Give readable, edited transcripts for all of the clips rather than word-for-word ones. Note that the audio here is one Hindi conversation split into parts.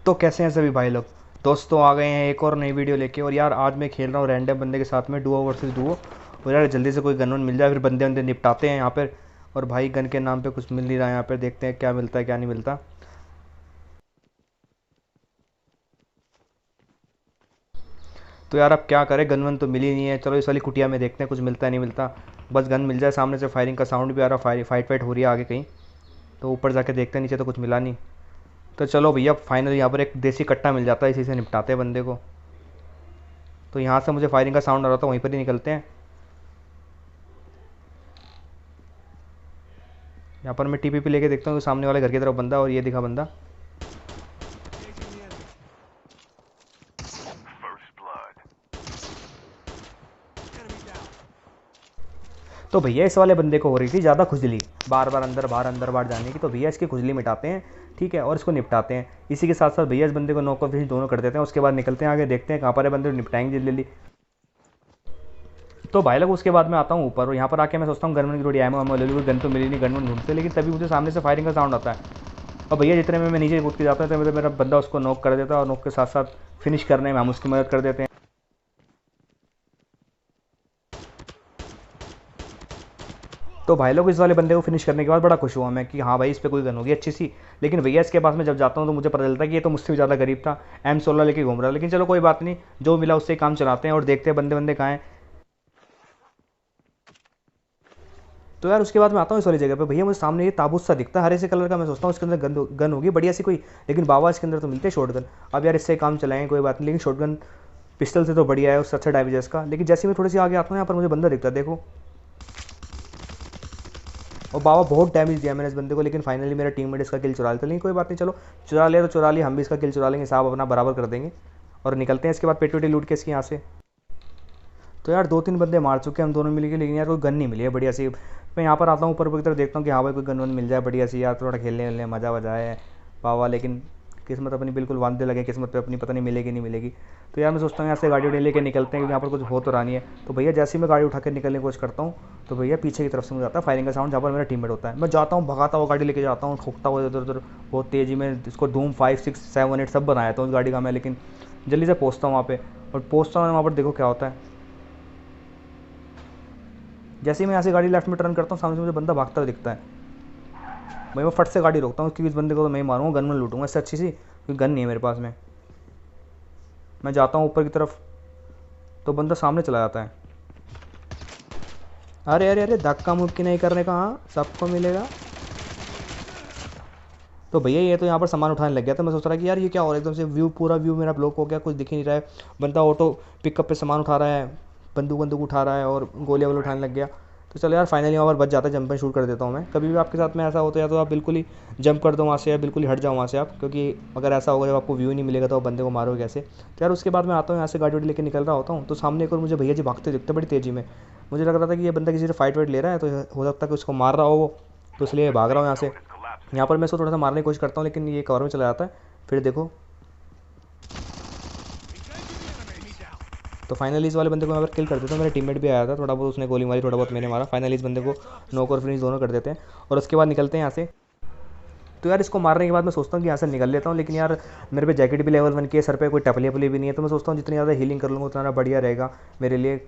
तो कैसे हैं सभी भाई लोग। दोस्तों आ गए हैं एक और नई वीडियो लेके। और यार आज मैं खेल रहा हूँ रैंडम बंदे के साथ में डुओ वर्सेस डुओ। और यार जल्दी से कोई गन वन मिल जाए, फिर बंदे बंदे निपटाते हैं यहाँ पर। और भाई गन के नाम पे कुछ मिल नहीं रहा है यहाँ पर, देखते हैं क्या मिलता है क्या नहीं मिलता। तो यार अब क्या करें, गन वन तो मिली नहीं है। चलो इस वाली कुटिया में देखते हैं कुछ मिलता है नहीं मिलता। बस गन मिल जाए, सामने से फायरिंग का साउंड भी आ रहा, फाइट फाइट हो रही है आगे कहीं। तो ऊपर जाके देखते हैं, नीचे तो कुछ मिला नहीं। तो चलो भैया फाइनली यहाँ पर एक देसी कट्टा मिल जाता है, इसी से निपटाते हैं बंदे को। तो यहाँ से मुझे फायरिंग का साउंड आ रहा था, वहीं पर ही निकलते हैं। यहाँ पर मैं टीपीपी लेके देखता हूँ, तो सामने वाले घर की तरफ बंदा, और ये दिखा बंदा। तो भैया इस वाले बंदे को हो रही थी ज़्यादा खुजली, बार बार अंदर बाहर जाने की। तो भैया इसकी खुजली मिटाते हैं, ठीक है, और इसको निपटाते हैं। इसी के साथ साथ भैया इस बंदे को नॉक और फिनिश दोनों कर देते हैं। उसके बाद निकलते हैं आगे, देखते हैं कहाँ पर है बंदे, निपटाएंगे जल्दी। तो भाई लोग उसके बाद मैं आता हूँ ऊपर, और यहाँ पर आके मैं सोचता हूँ गन की थोड़ी एमओ एमओ ले लूँ, गन तो मिली नहीं, गन वन ढूंढते, लेकिन तभी मुझे सामने से फायरिंग का साउंड आता है। और भैया जितने में मैं नीचे कूद के जाता हूँ तो मेरा बंदा उसको नॉक कर देता है, और नॉक के साथ साथ फिनिश करने में हम उसकी मदद कर देते हैं। तो भाई लोग इस वाले बंदे को फिनिश करने के बाद बड़ा खुश हुआ मैं कि हाँ भाई इस पर कोई गन होगी अच्छी सी। लेकिन भैया इसके पास में जब जाता हूँ तो मुझे पता चलता है कि ये तो मुझसे भी ज़्यादा गरीब था, M16 लेके घूम रहा है। लेकिन चलो कोई बात नहीं, जो मिला उससे काम चलाते हैं और देखते हैं बंदे बंदे कहाँ हैं। तो यार उसके बाद मैं आता हूँ इस वाली जगह पे, भैया मुझे सामने ये ताबूत सा दिखता है हरे से कलर का। मैं सोचता हूँ इसके अंदर गन गन होगी बढ़िया सी कोई। लेकिन बाबा इसके अंदर तो मिलते हैं शॉर्ट गन। अब यार इससे काम चलाएंगे कोई बात नहीं, लेकिन शॉर्ट गन पिस्टल से तो बढ़िया है, उससे अच्छा डैमेज का। लेकिन जैसे मैं थोड़ी सी आगे आता हूँ यहाँ पर मुझे बंदा दिखता है, देखो। और बाबा बहुत डैमेज दिया मैंने इस बंदे को, लेकिन फाइनली मेरा टीममेट इसका किल चुरा लेता। लेकिन कोई बात नहीं, चलो चुरा लिया तो चुरा लिया, हम भी इसका किल चुरा लेंगे, साहब अपना बराबर कर देंगे। और निकलते हैं इसके बाद पेटी वेटी लूट के इसके यहाँ से। तो यार दो तीन बंदे मार चुके हैं हम दोनों मिलकर, लेकिन यार कोई गन नहीं मिली है बढ़िया सी। मैं यहाँ पर आता हूँ ऊपर की तरफ, देखता हूँ कि हाँ भाई कोई गन वन मिल जाए बढ़िया सी, यार थोड़ा खेलने वेलने मज़ा वजा है बाबा। लेकिन किस्मत अपनी बिल्कुल वांदे लगे, किस्मत पे अपनी पता नहीं मिलेगी नहीं मिलेगी। तो यार मैं सोचता हूँ यहाँ से गाड़ी उड़ी लेके निकलते हैं, क्योंकि यहाँ पर कुछ हो तो रहा नहीं है। तो भैया जैसे ही मैं गाड़ी उठा के निकलने की कोशिश करता हूँ, तो भैया पीछे की तरफ से मुझे आता है फायरिंग का साउंड, जहाँ पर मेरा टीममेट होता है। मैं जाता हूँ भगाता हुआ गाड़ी लेके जाता हूँ, ठोकता हुआ इधर उधर बहुत तेज़ी में। इसको धूम 5 6 7 8 सब बनाया था उस गाड़ी का मैं, लेकिन जल्दी से पहुँचता हूँ वहाँ पे। और पहुँचता हूँ वहाँ पर, देखो क्या होता है। जैसे ही मैं यहाँ से गाड़ी लेफ्ट में टर्न करता हूँ, सामने से मुझे बंदा भागता हुआ दिखता है। मैं फट से गाड़ी रोकता हूँ, क्योंकि इस बंदे को तो मैं ही मारूंगा, गन में लूटूंगा इससे अच्छी सी, क्योंकि गन नहीं है मेरे पास में। मैं जाता हूँ ऊपर की तरफ, तो बंदा सामने चला जाता है। अरे अरे अरे, धक्का मुक्की नहीं करने का, हाँ सबको मिलेगा। तो भैया ये तो यहाँ पर सामान उठाने लग गया था। मैं सोच रहा कि यार ये क्या हो रहा है, एकदम से व्यू पूरा व्यू मेरा ब्लॉक हो गया, कुछ दिख ही नहीं रहा है। बंदा ऑटो पिकअप पे सामान उठा रहा है, बंदूक बंदूक उठा रहा है, और गोलियाँ वोले उठाने लग गया। तो चलो यार फाइनली वहाँ पर बच जाता है, जंप एंड शूट कर देता हूँ मैं। कभी भी आपके साथ में ऐसा होता है, या तो आप बिल्कुल ही जंप कर दो वहाँ से, या बिल्कुल ही हट जाओ वहाँ से आप, क्योंकि अगर ऐसा होगा जब आपको व्यू नहीं मिलेगा तो आप बंदे को मारोगे कैसे। तो यार उसके बाद मैं आता हूँ यहाँ से, गाड़ी वाड़ी लेकर निकल रहा होता हूँ, तो सामने एक और मुझे भैया जी भागते दिखते बड़ी तेज़ी में। मुझे लग रहा था कि ये बंदा किसी से फाइट वाइट ले रहा है, तो हो सकता है कि उसको मार रहा हो वो, तो इसलिए भाग रहा हूँ यहाँ से। यहाँ पर मैं इसको थोड़ा सा मारने की कोशिश करता हूँ, लेकिन ये कवर में चला जाता है। फिर देखो, तो फाइनली इस वाले बंदे को मैं अगर किल कर देता हूँ। मेरा टीममेट भी आया था, थोड़ा बहुत उसने गोली मारी, थोड़ा बहुत मैंने मारा। फाइनली इस बंदे को नॉक और फिनिश दोनों कर देते हैं, और उसके बाद निकलते हैं यहाँ से। तो यार इसको मारने के बाद मैं सोचता हूँ कि यहाँ से निकल लेता हूँ, लेकिन यार मेरे पे जैकेट भी लेवल 1 की है, सर पे कोई टपली वपली भी नहीं है। तो मैं सोचता हूँ जितनी ज़्यादा हीलिंग कर लूँगा उतना बढ़िया रहेगा मेरे लिए।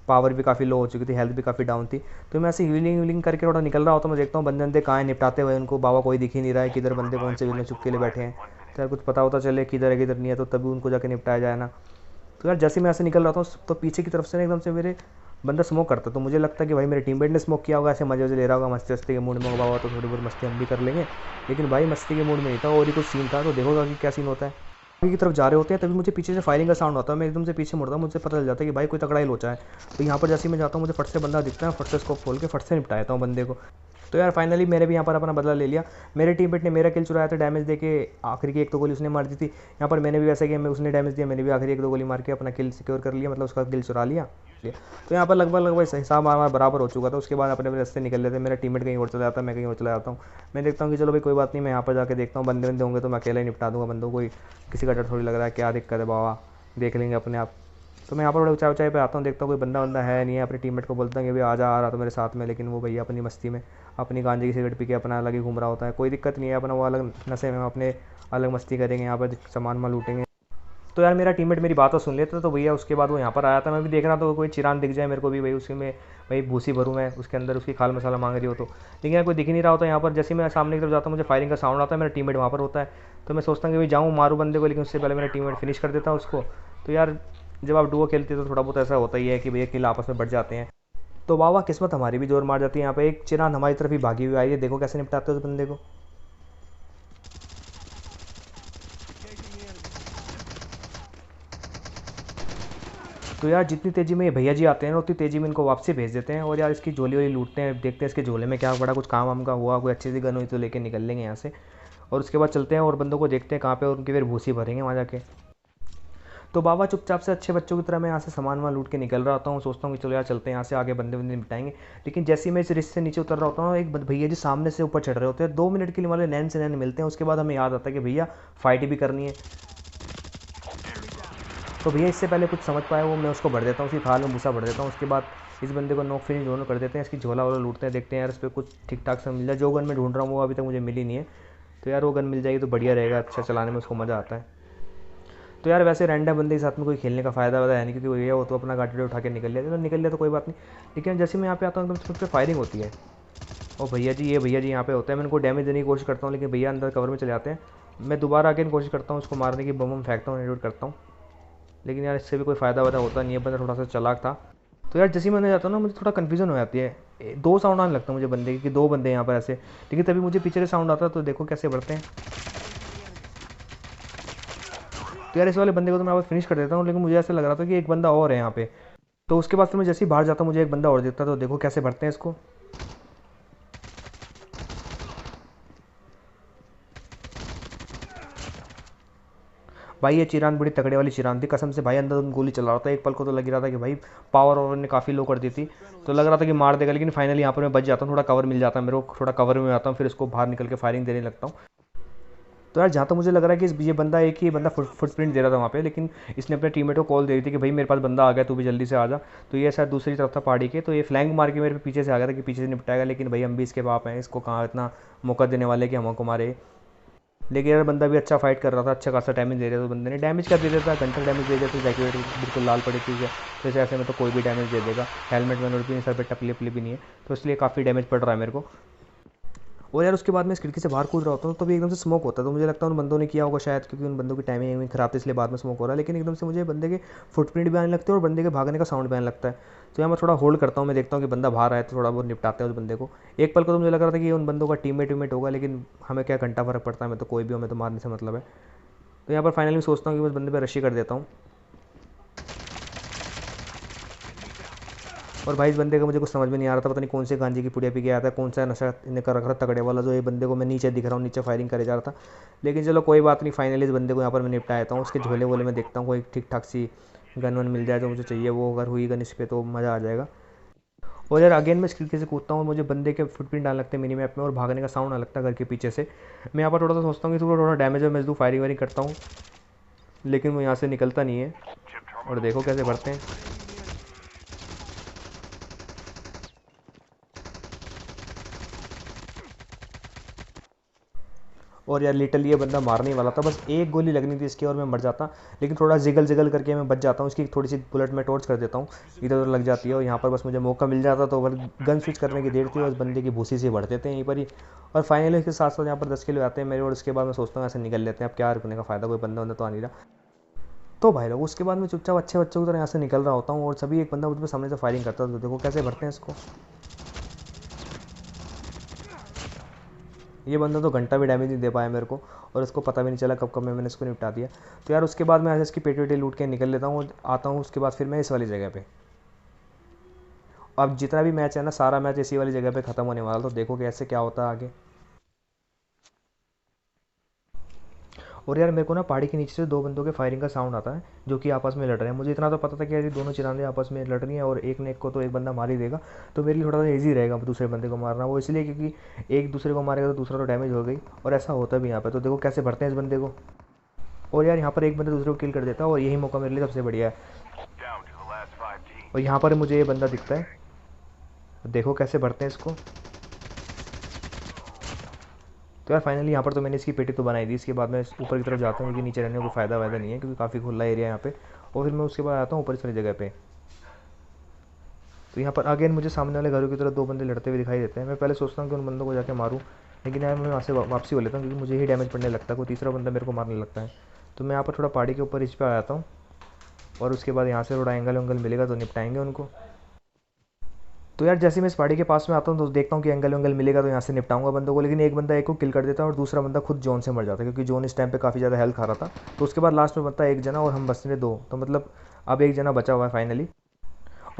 पावर भी काफ़ी लो हो चुकी थी, हेल्थ भी काफ़ी डाउन थी। तो मैं ऐसे हीलिंग वीलिंग करके थोड़ा निकल रहा होता हूँ। मैं देखता हूँ बंदे बंदे कहाँ हैं, निपटाते हुए उनको। बाबा कोई दिख ही नहीं रहा है, किधर बंदे कौन से में चुपके लिए बैठे हैं। तो यार कुछ पता होता चले किधर है किधर नहीं है, तो तभी उनको जाके निपटाया जाए ना। तो यार जैसे मैं ऐसे निकल रहा था, तो पीछे की तरफ से ना एकदम से मेरे बंदा स्मोक करता। तो मुझे लगता है कि भाई मेरे टीममेट ने स्मोक किया होगा, ऐसे मजे वजे ले रहा होगा, मस्ती वस्ती के मूड में होगा, तो थोड़ी बहुत मस्ती हम भी कर लेंगे। लेकिन भाई मस्ती के मूड में नहीं था, और ही कुछ सीन था। तो देखोगा कि क्या सीन होता है। आगे की तरफ जा रहे होते हैं, तभी मुझे पीछे से फायरिंग का साउंड आता है। मैं एकदम से पीछे मुड़ता हूँ, मुझे पता चल जाता है कि भाई कोई तगड़ा ही लोचा है। तो यहाँ पर जैसे ही मैं जाता हूँ, मुझे फट से बंदा दिखता है, फट से उसको खोल के फट से निपटाता हूँ बंदे को। तो यार फाइनली मैंने भी यहाँ पर अपना बदला ले लिया। मेरे टीममेट ने मेरा किल चुराया था, डैमेज देके आखिरी की एक दो गोली उसने मार दी थी। यहाँ पर मैंने भी वैसे किया, मैं उसने डैमेज दिया, मैंने भी आखिरी एक दो गोली मार के अपना किल सिक्योर कर लिया, मतलब उसका किल चुरा लिया। तो यहाँ पर लगभग लगभग हिसाब हमारा बराबर हो चुका था। उसके बाद अपने अपने रास्ते निकल लेते हैं। मेरा टीममेट कहीं और चला जाता है, मैं कहीं और चला जाता हूँ। मैं देखता हूँ कि चलो भाई कोई बात नहीं, मैं यहाँ पर जाके देखता हूँ बंदे बंदे होंगे तो मैं अकेला ही निपटा दूंगा बंदों को। कोई किसी का डर थोड़ी लग रहा है, क्या दिक्कत है बाबा, देख लेंगे अपने आप। तो मैं यहाँ पर बड़े ऊंचाई ऊंचाई पे आता हूँ, देखता हूँ कोई बंदा है नहीं है, अपने टीममेट को बोलता हूँ कि भाई आ रहा तो मेरे साथ में, लेकिन वो भैया अपनी मस्ती में अपनी गांजे की सिगरेट पी के अपना अलग ही घूम रहा होता है। कोई दिक्कत नहीं है, अपना वो अलग नशे में अपने अलग मस्ती करेंगे, यहाँ पर सामान माल लूटेंगे। तो यार मेरा टीममेट मेरी बात तो सुन लेता, तो भैया उसके बाद वो यहाँ पर आया था। मैं भी देख रहा था तो कोई चिरान दिख जाए मेरे को भी, भाई उसी में भाई भूसी भरूँ मैं उसके अंदर, उसकी खाल मसाला मांग रही हो तो। लेकिन यार कोई दिख नहीं रहा होता यहाँ पर। जैसे मैं सामने की तरफ जाता हूँ मुझे फायरिंग का साउंड आता है, मेरा टीममेट वहाँ पर होता है। तो मैं सोचता हूँ कि भाई जाऊँ मारूँ बंदे को, लेकिन उससे पहले मेरा टीममेट फिनिश कर देता है उसको। तो यार जब आप डुओ खेलते हो तो थोड़ा बहुत ऐसा होता ही है कि भैया किल आपस में बढ़ जाते हैं। तो वाह वाह, किस्मत हमारी भी जोर मार जाती है। यहाँ पे एक चिरान हमारी तरफ ही भागी हुई आई है, देखो कैसे निपटाते हो उस बंदे को। तो यार जितनी तेज़ी में ये भैया जी आते हैं ना उतनी तेज़ी में इनको वापसी भेज देते हैं, और यार इसकी झोली वोली लूटते हैं, देखते हैं इसके झोले में क्या बड़ा कुछ काम वाम का हुआ, कोई अच्छी सी गन हुई तो लेके निकल लेंगे यहाँ से। और उसके बाद चलते हैं और बंदों को देखते हैं कहाँ पे, और उनकी फिर भूसी भरेंगे वहाँ जाके। तो बाबा चुपचाप से अच्छे बच्चों की तरह मैं यहाँ से सामान वामान लूट के निकल रहा होता हूँ, सोचता हूँ कि चलो यार चलते हैं यहाँ से, आगे बंदे बंदे निपटाएंगे। लेकिन जैसे ही मैं इस रिश्ते से नीचे उतर रहा होता हूँ, एक भैया जी सामने से ऊपर चढ़ रहे होते हैं, 2 मिनट के लिए वाले नैन से नैन मिलते हैं। उसके बाद हमें याद आता है कि भैया फाइट भी करनी है। तो भैया इससे पहले कुछ समझ पाया वो मैं उसको भर देता हूँ, उसकी थाल में भूसा भर देता हूँ। उसके बाद इस बंदे को नॉक फिनिश दोनों कर देते हैं, इसकी झोला वाला लूटते हैं, देखते हैं यार इस पर कुछ ठीक ठाक से मिल जाए। जो गन मैं ढूंढ रहा हूँ वो अभी तक मुझे मिली नहीं है, तो यार वो गन मिल जाएगी तो बढ़िया रहेगा, अच्छा चलाने में उसको मज़ा आता है। तो यार वैसे रैंडम बंदे के साथ में कोई खेलने का फ़ायदा वायदा है नहीं, क्योंकि भैया वो तो अपना गाड़ी उठा के निकल लिया, चलो निकल लिया तो कोई बात नहीं। लेकिन जैसे मैं यहाँ पे आता हूँ एकदम से फायरिंग होती है, और भैया जी यहाँ पे होते हैं। मैं इनको डैमेज देने की कोशिश करता हूँ, लेकिन भैया अंदर कवर में चले आते हैं। मैं दोबारा आके कोशिश करता हूँ उसको मारने की, बम फेंकता हूँ, एडिट करता हूँ, लेकिन यार इससे भी कोई फ़ायदा वायदा होता नहीं है, बंदा थोड़ा सा चालाक था। तो यार जैसे ही मैं जाता हूँ ना मुझे थोड़ा कन्फ्यूजन हो जाती है, दो साउंड आने लगता है मुझे बंदे की कि दो बंदे यहाँ पर ऐसे, लेकिन तभी मुझे पीछे से साउंड आता है, तो देखो कैसे बढ़ते हैं। तो यार इस वाले बंदे को तो मैं अब फिनिश कर देता हूँ, लेकिन मुझे ऐसा लग रहा था कि एक बंदा और है यहाँ पे। तो उसके बाद फिर मैं जैसे ही बाहर जाता हूँ मुझे एक बंदा और देता है, तो देखो कैसे बढ़ते हैं इसको। भाई ये चिरान बड़ी तगड़े वाली चिरान थी कसम से भाई, अंदर गोली चला रहा था। एक पल को तो लग रहा था कि भाई पावर और ने काफ़ी लो कर दी थी, तो लग रहा था कि मार देगा, लेकिन फाइनली यहाँ पर मैं बच जाता हूँ, थोड़ा कवर मिल जाता है मेरे को, थोड़ा कवर में आता हूँ, फिर इसको बाहर निकल के फायरिंग देने लगता हूँ। तो यार जहाँ तक मुझे लग रहा है कि ये बंदा एक ही बंदा फुटप्रिंट दे रहा था वहाँ पे, लेकिन इसने अपने टीममेट को कॉल दे दी थी कि भाई मेरे पास बंदा आ गया, तू भी जल्दी से आ जा। तो ये शायद दूसरी तरफ था पहाड़ी के, तो ये फ्लैंक मार के मेरे पीछे से आ गया था कि पीछे से निपटाएगा, लेकिन भाई हम भी इसके बाप हैं, इसको कहाँ इतना मौका देने वाले कि हमको मारे। लेकिन यार बंदा भी अच्छा फाइट कर रहा था, अच्छा खासा डैमेज दे रहा था, बंदे ने डैमेज कर दे देता, घंटा डैमेज दे देता, जैकेट बिल्कुल लाल पड़ी थी, जैसे ऐसे में तो कोई भी डैमेज दे देगा। हेलमेट वेलमेट भी नहीं, सर पे टकली वपली भी नहीं है, तो इसलिए काफ़ी डैमेज पड़ रहा है मेरे को। और यार उसके बाद मैं इस खिड़की से बाहर कूद रहा होता हूँ तो भी एकदम से स्मोक होता है, तो मुझे लगता है उन बंदों ने किया होगा शायद, क्योंकि उन बंदों की टाइमिंग ख़राब थी इसलिए बाद में स्मोक हो रहा है। लेकिन एकदम से मुझे बंदे के फुटप्रिंट भी आने लगते हैं और बंदे के भागने का साउंड भी आने लगता है। तो यहाँ मैं थोड़ा होल्ड करता हूँ, मैं देखता हूँ कि बंदा बाहर आया तो थोड़ा बहुत निपटाते हैं उस बंदे को। एक पल को तो मुझे लग रहा था कि उन बंदों का टीममेट वीममेट होगा, लेकिन हमें क्या घंटा फ़र्क पड़ता है, मैं तो कोई भी हमें तो मारने से मतलब है। तो यहाँ पर फाइनली सोचता हूँ कि उस बंदे पर रशी कर देता हूँ। और भाई इस बंदे का मुझे कुछ समझ में नहीं आ रहा था, पता नहीं कौन से गांजे की पुड़िया पी के आया था, कौन सा नशा इन्हें कर रखा था तगड़े वाला, जो ये बंदे को मैं नीचे दिख रहा हूँ, नीचे फायरिंग करे जा रहा था। लेकिन चलो कोई बात नहीं, फाइनली इस बंदे को यहाँ पर मैं निपटा देता हूँ। उसके झोले वोले में देखता हूँ कोई ठीक ठाक सी गन वन मिल जाए जो मुझे चाहिए, वो अगर हुई गन इस पर तो मज़ा आ जाएगा। और यार अगेन मैं इस खिड़की से कूदता हूँ, मुझे बंदे के फुटप्रिंट आने लगते हैं मिनी मैप में, और भागने का साउंड आने लगता है घर के पीछे से। मैं यहाँ पर थोड़ा सा सोचता हूँ कि थोड़ा डैमेज वैमेज दूँ, फायरिंग वायरिंग करता हूँ, लेकिन वो यहाँ से निकलता नहीं है। और देखो कैसे बढ़ते हैं। और यार लिटरली ये बंदा मारने ही वाला था, बस एक गोली लगनी थी इसकी और मैं मर जाता, लेकिन थोड़ा जिगल जिगल करके मैं बच जाता हूँ। इसकी थोड़ी सी बुलेट में टॉर्च कर देता हूँ, इधर उधर लग जाती है, और यहाँ पर बस मुझे मौका मिल जाता तो बस गन स्विच करने की देर थी, और उस बंदे की भूसी से बढ़ देते हैं यहीं पर ही। और फाइनली इसके साथ साथ यहाँ पर 10 किलो आते हैं मेरे, और उसके बाद मैं सोचता हूँ ऐसे निकल लेते हैं, अब क्या रुकने का फ़ायदा, कोई बंदा बंदा तो आ नहीं रहा। तो भाई लोग उसके बाद मैं चुपचाप अच्छे बच्चों की तरह यहाँ से निकल रहा होता हूँ, और सभी एक बंदा मुझ पर सामने से फायरिंग करता है, तो देखो कैसे भरते हैं इसको। ये बंदा तो घंटा भी डैमेज नहीं दे पाया मेरे को, और इसको पता भी नहीं चला कब कब मैंने इसको निपटा दिया। तो यार उसके बाद मैं ऐसे इसकी पेटी वेटी लूट के निकल लेता हूँ और आता हूँ उसके बाद फिर मैं इस वाली जगह पे। अब जितना भी मैच है ना सारा मैच इसी वाली जगह पे ख़त्म होने वाला, तो देखो कैसे क्या होता है आगे। और यार मेरे को ना पहाड़ी के नीचे से दो बंदों के फायरिंग का साउंड आता है जो कि आपस में लड़ रहे हैं। मुझे इतना तो पता था कि यार ये दोनों चिरांदे आपस में लड़ रही हैं और एक ने एक को तो एक बंदा मार ही देगा, तो मेरे लिए थोड़ा सा ईजी रहेगा दूसरे बंदे को मारना, वो इसलिए क्योंकि एक दूसरे को मारेगा तो दूसरा तो डैमेज हो गई, और ऐसा होता भी यहाँ पर। तो देखो कैसे भरते हैं इस बंदे को। और यार यहाँ पर एक बंदा दूसरे को किल कर देता है, और यही मौका मेरे लिए सबसे बढ़िया है। और यहाँ पर मुझे ये बंदा दिखता है, देखो कैसे भरते हैं इसको। तो यार फाइनली यहाँ पर तो मैंने इसकी पेटी तो बनाई दी। इसके बाद मैं ऊपर की तरफ जाता हूँ क्योंकि नीचे रहने का कोई फ़ायदा वायदा नहीं है क्योंकि काफ़ी खुला एरिया है यहाँ पे। और फिर मैं उसके बाद आता हूँ ऊपर इस वाली जगह पे। तो यहाँ पर अगेन मुझे सामने वाले घरों की तरफ दो बंदे लड़ते हुए दिखाई देते हैं। मैं पहले सोचता हूँ कि उन बंदों को जाके मारूँ, लेकिन यार मैं वहाँ से वापसी हो लेता हूँ क्योंकि मुझे ही डैमेज पड़ने लगता है, कोई तीसरा बंदा मेरे को मारने लगता है। तो मैं यहाँ पर थोड़ा पहाड़ी के ऊपर इस पर आ जाता हूँ और उसके बाद यहाँ से थोड़ा एंगल वेंगल मिलेगा तो निपटाएंगे उनको। तो यार जैसे मैं इस पहाड़ी के पास में आता हूँ तो देखता हूँ कि एंगल वेंगल मिलेगा तो यहाँ से निपटाऊंगा बंदों को, लेकिन एक बंदा एक को किल कर देता है और दूसरा बंदा खुद जोन से मर जाता है क्योंकि जोन इस टाइम पे काफ़ी ज़्यादा हेल्थ खा रहा था। तो उसके बाद लास्ट में बनता है एक जना और हम बचते हैं दो, तो मतलब अब एक जना बचा हुआ है फाइनली।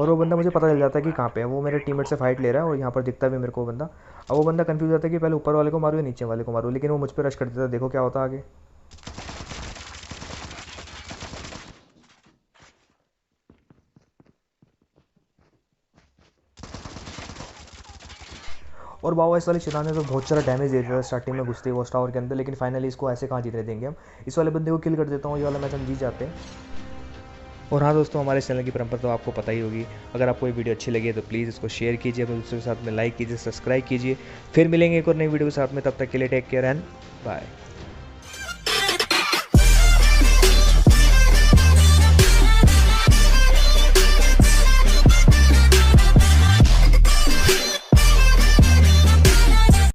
और वो बंदा मुझे पता चल जाता है कि कहाँ पे है, वो मेरे टीममेट से फाइट ले रहा है और यहाँ पर दिखता भी मेरे को बंदा। अब वो बंदा कंफ्यूज होता है कि पहले ऊपर वाले को मारूँ या नीचे वाले को मारूँ, लेकिन वो मुझ पर रश कर देता है। देखो क्या होता है आगे। और वाओ इस वाले शैतान ने तो बहुत सारा डैमेज दे दिया था स्टार्टिंग में घुसते ही वॉच टावर के अंदर, लेकिन फाइनली इसको ऐसे कहाँ जीतने देंगे हम। इस वाले बंदे को किल कर देता हूँ, ये वाला मैच हम जीत जाते हैं। और हाँ दोस्तों, हमारे चैनल की परंपरा तो आपको पता ही होगी। अगर आपको ये वीडियो अच्छी लगी है तो प्लीज़ इसको शेयर कीजिए, अपने दोस्तों के साथ में लाइक कीजिए, सब्सक्राइब कीजिए। फिर मिलेंगे एक और नई वीडियो के साथ में, तब तक के लिए टेक केयर एंड बाय।